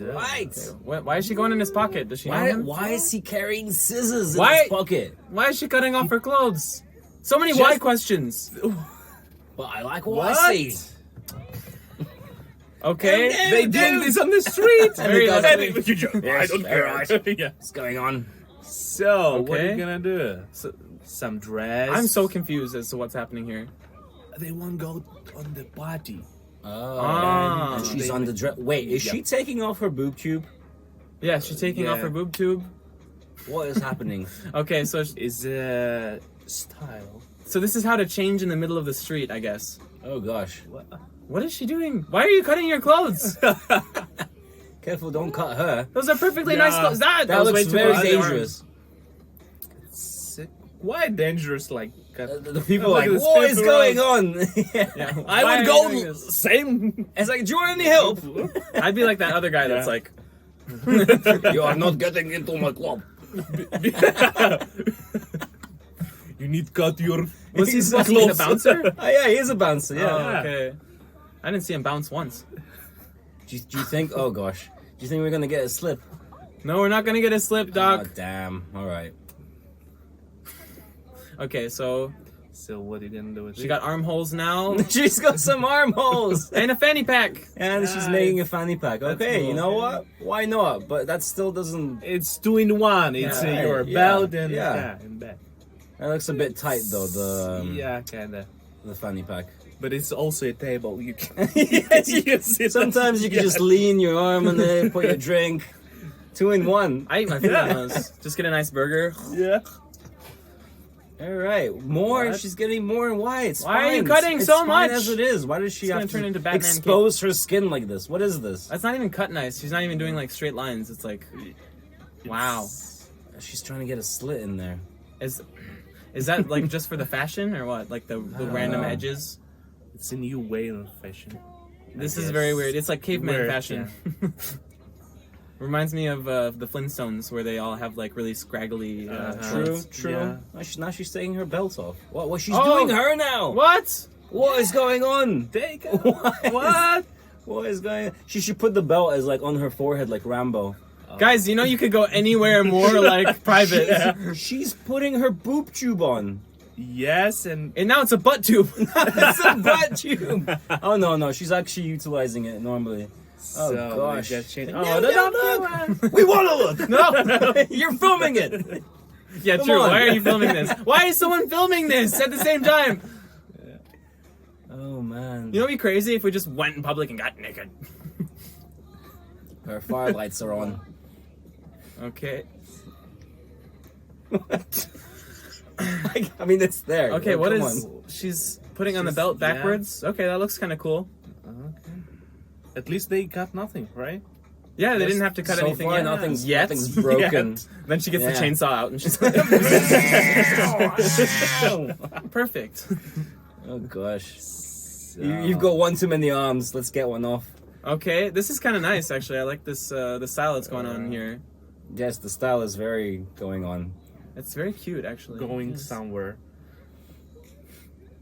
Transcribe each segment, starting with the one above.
Right. Why is she going in his pocket? Does she know him? Why is he carrying scissors in Why- his pocket? Why is she cutting off her clothes? So many Just- why questions. But I like what I see. Okay. They doing this on the street. Very guys- I Yes, don't very care. right. Yeah. What's going on? So, what are Okay. you gonna do? Some dress. I'm so confused as to what's happening here. They won't go on the party. Ah. And she's on the dress. Wait, is she taking off her boob tube? Yeah, she's taking off Yeah. her boob tube. What is happening? Okay, so Is style. so this is how to change in the middle of the street, I guess. Oh gosh. What is she doing? Why are you cutting your clothes? Careful, don't cut her. Those are perfectly Yeah. nice clothes. That That was looks way too very close to the arm. dangerous. Why dangerous? Like The people Look are like, at this what is paper going route." on? Yeah. I Why would are you doing go this? same. It's like, do you want any help? I'd be like that other guy that's Yeah. like, You are not getting into my club. You need cut your. was he supposed to be the clothes. bouncer? Oh yeah, he is a bouncer. Yeah. Oh, okay. I didn't see him bounce once. Do you think? Oh gosh. Do you think we're gonna get a slip? No, we're not gonna get a slip, Oh Doc. damn. All right. Okay, so So what are you gonna do with she it? got armholes now She's got some armholes. and a fanny pack. And she's Nice. making a fanny pack. Okay, cool. you know what? Why not? But that still doesn't. It's 2-in-1. It's Yeah, your yeah, belt and yeah. and back. That looks a bit tight though. Yeah, kinda. The fanny pack. But it's also a table. You can. Yes, you can sit on- Sometimes you can just lean your arm on there, put your drink. 2-in-1. I eat my food on those. Just get a nice burger. Yeah. All right, more. What? She's getting more and why? It's Why are you fine. cutting It's so fine much? as it is. Why does she It's have gonna to turn into Batman expose her skin like this? What is this? That's not even cut nice. She's not even doing like straight lines. It's like, wow. She's trying to get a slit in there. Is that like just for the fashion or what? Like the don't random know. edges? It's a new way of fashion. This is guess. very weird. It's like caveman Weird, fashion. Reminds me of the Flintstones where they all have like really scraggly. True, clothes. true. Yeah. Now she's taking her belt off. What she's Oh! doing her now? What? What is going on? Take it. What? What is going on? She should put the belt as like on her forehead like Rambo. Guys, you know you could go anywhere more like private. Yeah. She's putting her boob tube on. Yes, and And now it's a butt tube. It's a butt tube. Oh no, she's actually utilizing it normally. Oh so gosh. we just changed- No, Oh, no. We want to look. No. You're filming it. Yeah, Come true. on. Why are you filming this? Why is someone filming this at the same time? Oh man. You know, it'd be crazy if we just went in public and got naked. Her firelights are on. Okay. I mean, it's there. Okay, Oh, what come is on. she's putting on the She's- belt yeah. backwards? Okay, that looks kind of cool. Okay. At least they got nothing, right? Yeah, they Yes, didn't have to cut so anything far, yet. nothing's Yet. nothing's broken. Yet. Then she gets the Yeah. chainsaw out and she's like, perfect. Oh gosh. So, You've got one too many arms. Let's get one off. Okay, this is kind of nice actually. I like this the style that's going on here. Yes, the style is very going on. It's very cute actually. going Yes. somewhere.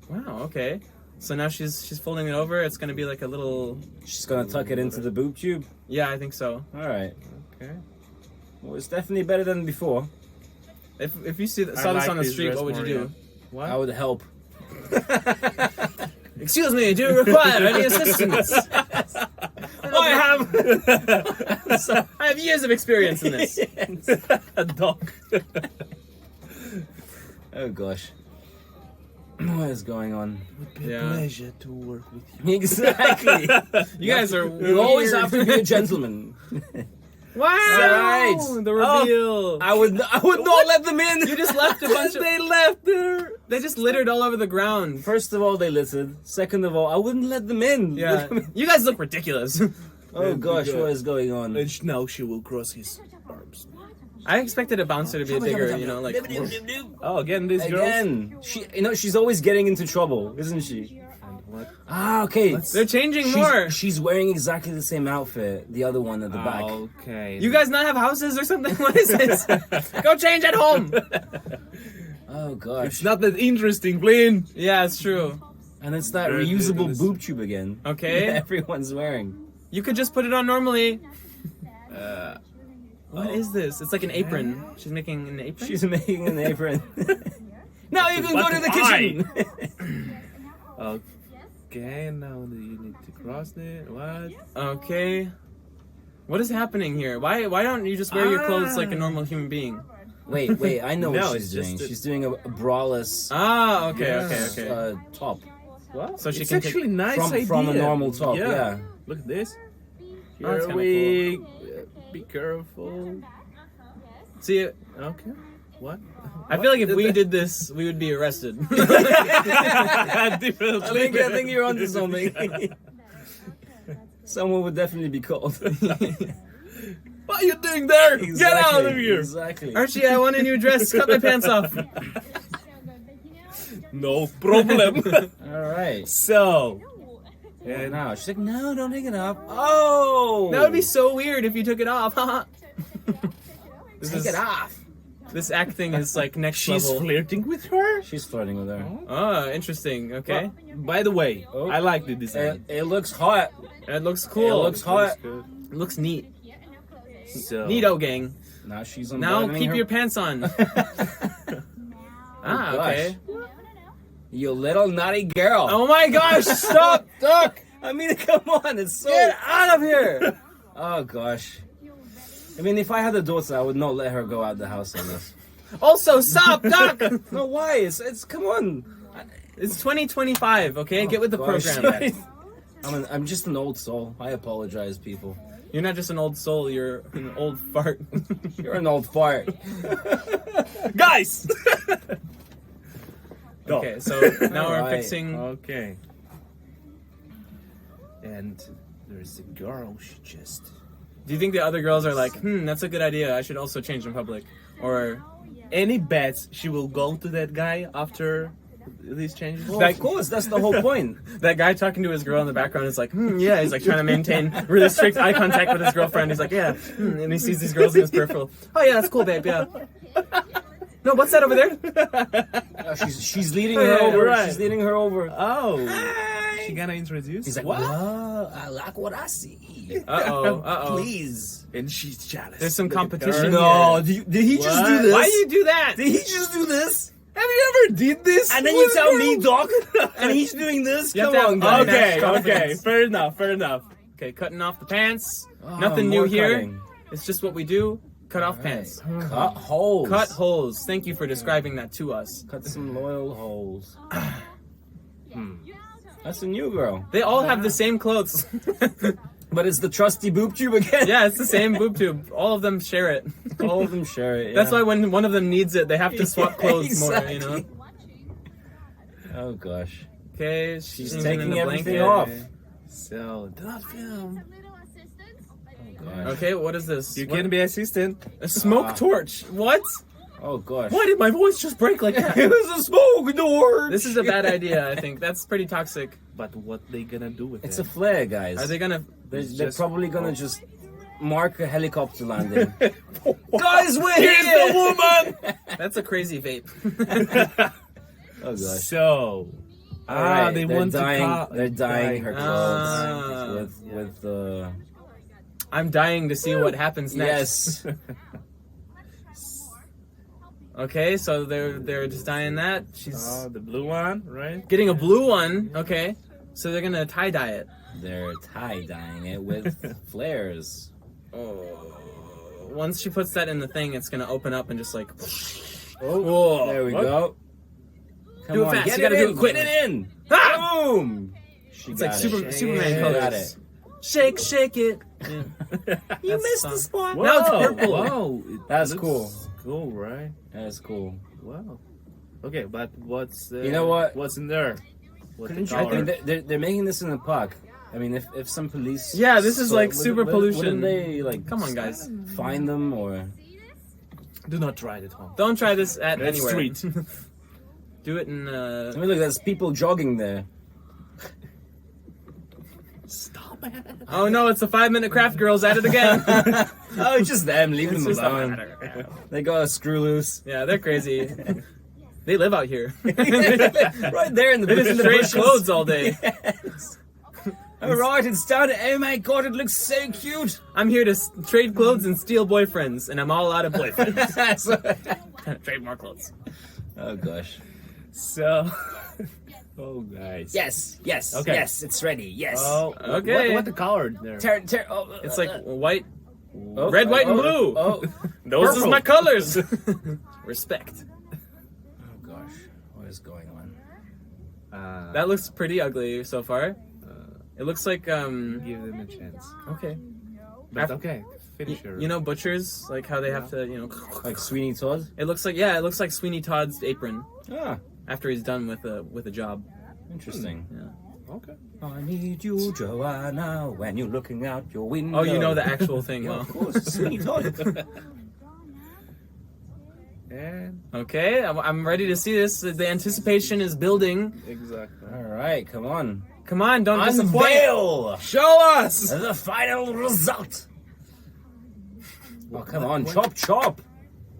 Wow. Okay. So now she's folding it over. It's gonna be like a little. She's gonna tuck it into the boob tube. Yeah, I think so. All right. Okay. Well, it's definitely better than before. If you saw this like on the this street, dress what would you more, do? What? I would help. Excuse me, do you require any assistance? I have years of experience in this. A dog. Oh gosh. What is going on? Yeah. Pleasure to work with you. Exactly. You guys are. You always weird. have to be a gentleman. Wow. Right. The reveal. I would not let them in. You just left a bunch of. They left there. They just littered all over the ground. First of all, they littered. Second of all, I wouldn't let them in. Yeah. You guys look ridiculous. Oh gosh, what is going on? And now she will cross his arms. I expected a bouncer to be bigger, you know, like. Oh, again, these girls. Again, she's always getting into trouble, isn't she? And what? Ah, okay. They're changing more. She's wearing exactly the same outfit. The other one at the back. Okay. You guys not have houses or something? What is this? Go change at home. Oh gosh. It's not that interesting, Blaine. Yeah, it's true. And it's that They're doing reusable this. boob tube again. Okay. That everyone's wearing. You could just put it on normally. What is this? It's like an apron. She's making an apron? She's making an apron. Now you can go But to the why? kitchen. Okay, now you need to cross it. What? Okay. What is happening here? Why don't you just wear your clothes like a normal human being? Wait, I know No, what it's she's just doing. a- She's doing a braless Ah, okay, Yeah. okay. top. What? So she it's can take- actually nice from a idea. normal top, yeah. Look at this. Oh, it's Here kinda we be careful. See, Okay. What? I feel like if we did this, we would be arrested. I think you're onto something. Someone would definitely be called. What are you doing there? Get out of here! Exactly. Archie, I want a new dress. Cut my pants off. No problem. All right. So, And now she's like, no, don't take it off. Oh, That would be so weird if you took it off. take it off. This acting is like next she's level. flirting with her. She's flirting with her. Oh, interesting. Okay. By the way, Oh. I like the design. It looks hot. It looks cool. It looks hot. It looks neat. So, Neato gang. Now she's Now unbuttoning keep her- your pants on. Ah, gosh. okay. You little naughty girl. Oh my gosh, stop! Duck! I mean, come on, it's so... Get out of here! Oh, gosh. I mean, if I had a daughter, I would not let her go out the house on this. Also, stop, Doc! No, why? It's come on. It's 2025, okay? Get with the Gosh. program. I'm just an old soul. I apologize, people. You're not just an old soul, you're an old fart. You're an old fart. guys. Go. Okay, so now we're Alright. fixing... Okay. And there's a girl. She just. Do you think the other girls are like, that's a good idea, I should also change in public? Or... Any bets she will go to that guy after these changes? Well, of course, that's the whole point. That guy talking to his girl in the background is like, yeah, he's like trying to maintain really strict eye contact with his girlfriend. He's like, yeah, and he sees these girls in his peripheral. Oh yeah, that's cool, babe, yeah. No, what's that over there? Oh, she's leading her Yeah, over. right. She's leading her over. Oh, she gonna introduce? He's like, what? "Whoa, I like what I see. Uh-oh, uh-oh. Please. And she's jealous. There's some Look at competition her. No, did he just What? do this? Why do you do that? Did he just do this? Have you ever did this? And then you tell me, Doc, and he's doing this? You have Come to on, have- guys. Okay, Max okay, confidence. fair enough, fair enough. Okay, cutting off the pants. Oh, Nothing new more here. cutting. It's just what we do. Cut off pants. Cut holes. Cut holes. Thank you for describing that to us. Cut some loyal holes. That's a new girl. They all have the same clothes. But it's the trusty boob tube again. Yeah, it's the same boob tube. All of them share it. All of them share it. That's yeah. why when one of them needs it, they have to swap clothes more, you know? Exactly. Oh, gosh. Okay, She's in taking the everything blanket. off. So, do not film. Gosh. Okay, what is this? You What- can be assistant. a smoke torch. What? Oh, gosh. Why did my voice just break like that? It was a smoke door. This is a bad idea, I think. That's pretty toxic. But what they gonna do with It's it? a flare, guys. Are they gonna... They're just- probably gonna just mark a helicopter landing. Guys, we're here! Here's the woman! That's a crazy vape. Oh, gosh. So, Alright, they they're want dyeing, to they're dyeing her Ah. clothes with the I'm dying to see what happens next. yes. Okay, so they're just dyeing that. She's Oh, the blue one, right? getting a blue one. Okay, so they're gonna tie dye it. They're tie dyeing it with flares. Oh, once she puts that in the thing, it's gonna open up and just like. Oh, there we what? go. Come Do it on, fast, get you gotta it do in, it quick. Get it in. Ah! Boom. She It's like got Superman it. colors. Got it. Shake, shake it. You That's missed the the song. spot. Now it's purple. Wow, it That's looks cool. Cool, right? That's cool. Wow. Okay, but what's You know what? What's in there? What Couldn't you? color? I think they're making this in a park. I mean, if some police. Yeah, this is like super pollution. Wouldn't they like? Come on, guys. Find them or? Do not try it at home. Don't try this at That's anywhere. street. Do it in. I mean, look, there's people jogging there. Stop it. Oh no, it's the 5-minute craft girls at it again. Oh, it's just them. Leave It's them just alone. They got a screw loose. Yeah, they're crazy. They live out here. Right there in the They bushes. just trade clothes all day. Yes. All right, it's done. Oh my god, it looks so cute. I'm here to trade clothes and steal boyfriends, and I'm all out of boyfriends. Trade more clothes. Oh gosh. So, oh guys. Yes, yes, Okay. yes, it's ready. Yes. Oh, Okay. What the color there? It's like white, oh, red, white, and blue. Oh, Those purple. are my colors. Respect. oh gosh, what is going on? That looks pretty ugly so far. It looks like give them a chance. okay. But okay, finish You know butchers, like how they have to, Like Sweeney Todd? It looks like Sweeney Todd's apron Ah, after he's done with a job. interesting. Yeah. Okay. I need you, Joanna, when you're looking out your window. Oh, you know the actual thing, Yeah, huh? of course, Sweeney Todd. And Okay, I'm ready to see this. The anticipation is building. exactly. All right, come on. Come on, don't disappoint. Unveil Show us. the final result. Oh, come on, chop, chop.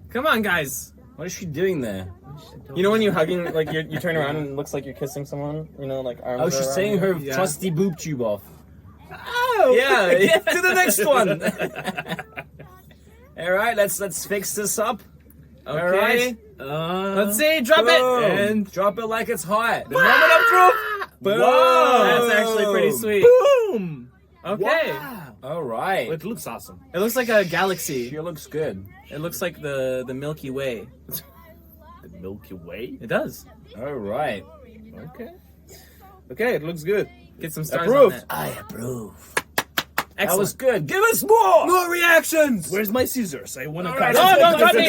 Come on, guys. What is she doing there? You know when you're hugging, like you turn around and it looks like you're kissing someone. You know, like arms. Oh, are she's around taking you? her Yeah. trusty boob tube off. Oh, Yeah, to the next one. All right, let's fix this up. Okay. All right. Let's see. Drop Boom. it. And drop it like it's hot. The moment of truth. Boom. That's actually pretty sweet. Boom. Okay. Wow. All right. It looks awesome. It looks like a galaxy. She looks good. It looks like the Milky Way. The Milky Way. It does. All right. Okay. Okay, it looks good. Get some stars Approved. on that. I approve. Excellent. That was good. Give us more. More reactions. Where's my scissors? I want to All cut. right, No, don't cut me.